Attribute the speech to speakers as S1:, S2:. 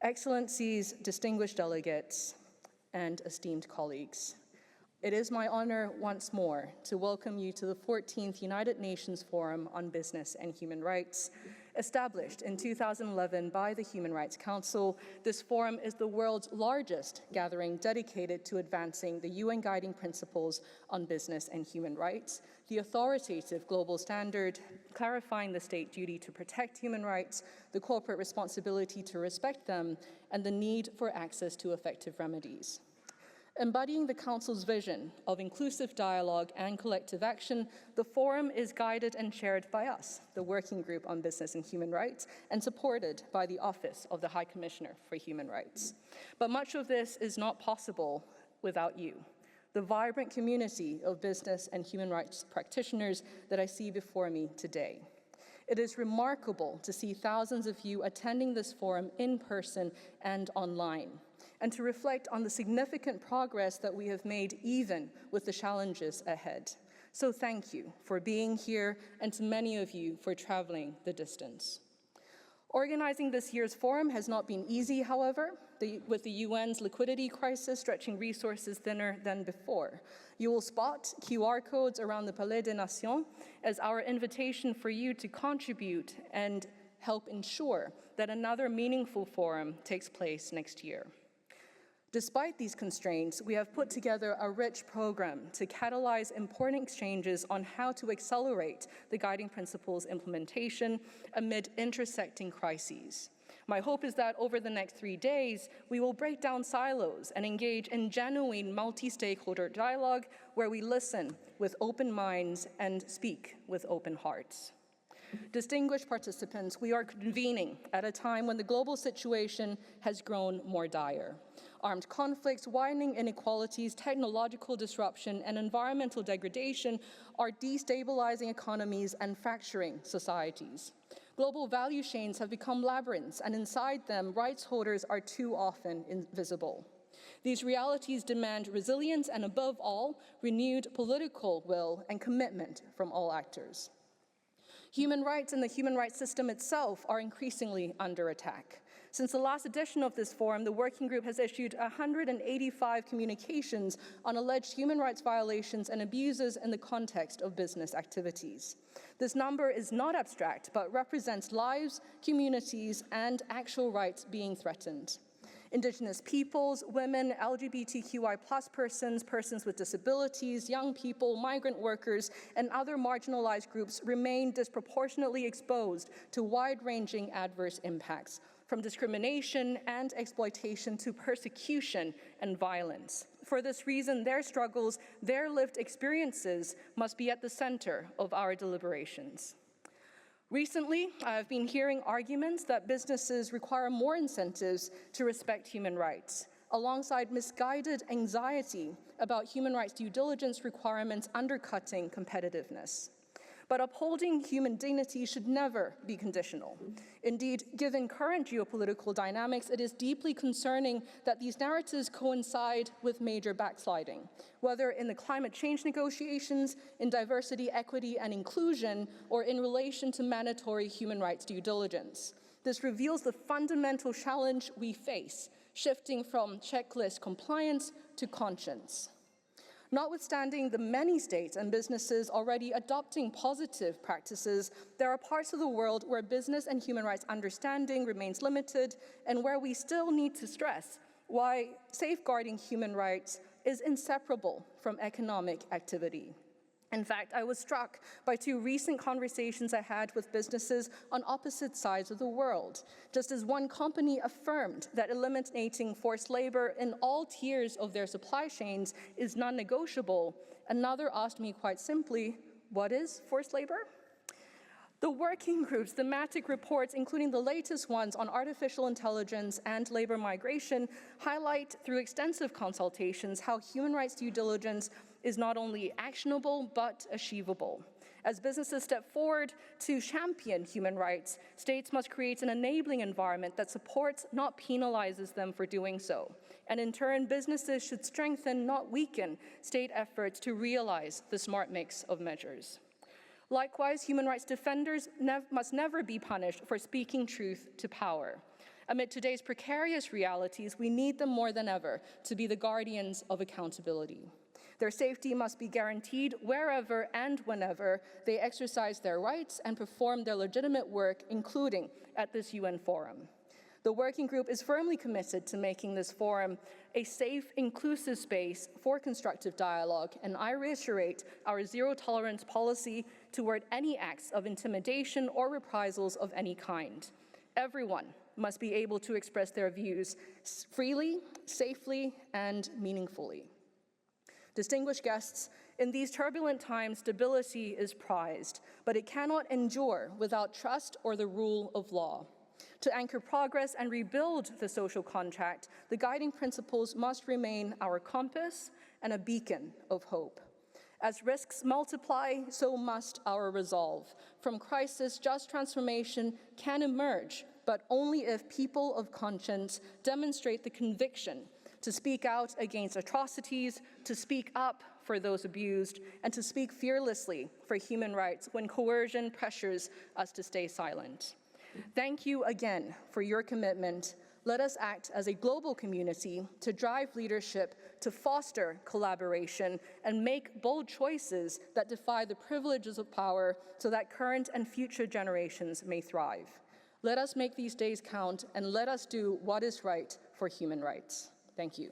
S1: Excellencies, distinguished delegates, and esteemed colleagues, it is my honor once more to welcome you to the 14th United Nations Forum on Business and Human Rights. Established in 2011 by the Human Rights Council, this forum is the world's largest gathering dedicated to advancing the UN Guiding Principles on Business and Human Rights, the authoritative global standard, clarifying the state duty to protect human rights, the corporate responsibility to respect them, and the need for access to effective remedies. Embodying the Council's vision of inclusive dialogue and collective action, the forum is guided and chaired by us, the Working Group on Business and Human Rights, and supported by the Office of the High Commissioner for Human Rights. But much of this is not possible without you, the vibrant community of business and human rights practitioners that I see before me today. It is remarkable to see thousands of you attending this forum in person and online, and to reflect on the significant progress that we have made even with the challenges ahead. So thank you for being here, and to many of you for traveling the distance. Organizing this year's forum has not been easy, however, with the UN's liquidity crisis stretching resources thinner than before. You will spot QR codes around the Palais des Nations as our invitation for you to contribute and help ensure that another meaningful forum takes place next year. Despite these constraints, we have put together a rich program to catalyze important exchanges on how to accelerate the guiding principles implementation amid intersecting crises. My hope is that over the next 3 days, we will break down silos and engage in genuine multi-stakeholder dialogue where we listen with open minds and speak with open hearts. Distinguished participants, we are convening at a time when the global situation has grown more dire. Armed conflicts, widening inequalities, technological disruption, and environmental degradation are destabilizing economies and fracturing societies. Global value chains have become labyrinths, and inside them, rights holders are too often invisible. These realities demand resilience and, above all, renewed political will and commitment from all actors. Human rights and the human rights system itself are increasingly under attack. Since the last edition of this forum, the Working Group has issued 185 communications on alleged human rights violations and abuses in the context of business activities. This number is not abstract, but represents lives, communities, and actual rights being threatened. Indigenous peoples, women, LGBTQI+ persons, persons with disabilities, young people, migrant workers, and other marginalized groups remain disproportionately exposed to wide-ranging adverse impacts, from discrimination and exploitation to persecution and violence. For this reason, their struggles, their lived experiences must be at the center of our deliberations. Recently, I've been hearing arguments that businesses require more incentives to respect human rights, alongside misguided anxiety about human rights due diligence requirements undercutting competitiveness. But upholding human dignity should never be conditional. Indeed, given current geopolitical dynamics, it is deeply concerning that these narratives coincide with major backsliding, whether in the climate change negotiations, in diversity, equity, and inclusion, or in relation to mandatory human rights due diligence. This reveals the fundamental challenge we face, shifting from checklist compliance to conscience. Notwithstanding the many states and businesses already adopting positive practices, there are parts of the world where business and human rights understanding remains limited, and where we still need to stress why safeguarding human rights is inseparable from economic activity. In fact, I was struck by 2 recent conversations I had with businesses on opposite sides of the world. Just as one company affirmed that eliminating forced labor in all tiers of their supply chains is non-negotiable, another asked me quite simply, what is forced labor? The Working Group's thematic reports, including the latest ones on artificial intelligence and labor migration, highlight through extensive consultations how human rights due diligence is not only actionable, but achievable. As businesses step forward to champion human rights, states must create an enabling environment that supports, not penalizes them for doing so. And in turn, businesses should strengthen, not weaken, state efforts to realize the smart mix of measures. Likewise, human rights defenders must never be punished for speaking truth to power. Amid today's precarious realities, we need them more than ever to be the guardians of accountability. Their safety must be guaranteed wherever and whenever they exercise their rights and perform their legitimate work, including at this UN forum. The working group is firmly committed to making this forum a safe, inclusive space for constructive dialogue, and I reiterate our zero-tolerance policy toward any acts of intimidation or reprisals of any kind. Everyone must be able to express their views freely, safely, and meaningfully. Distinguished guests, in these turbulent times, stability is prized, but it cannot endure without trust or the rule of law. To anchor progress and rebuild the social contract, the guiding principles must remain our compass and a beacon of hope. As risks multiply, so must our resolve. From crisis, just transformation can emerge, but only if people of conscience demonstrate the conviction to speak out against atrocities, to speak up for those abused, and to speak fearlessly for human rights when coercion pressures us to stay silent. Thank you again for your commitment. Let us act as a global community to drive leadership, to foster collaboration, and make bold choices that defy the privileges of power so that current and future generations may thrive. Let us make these days count, and let us do what is right for human rights. Thank you.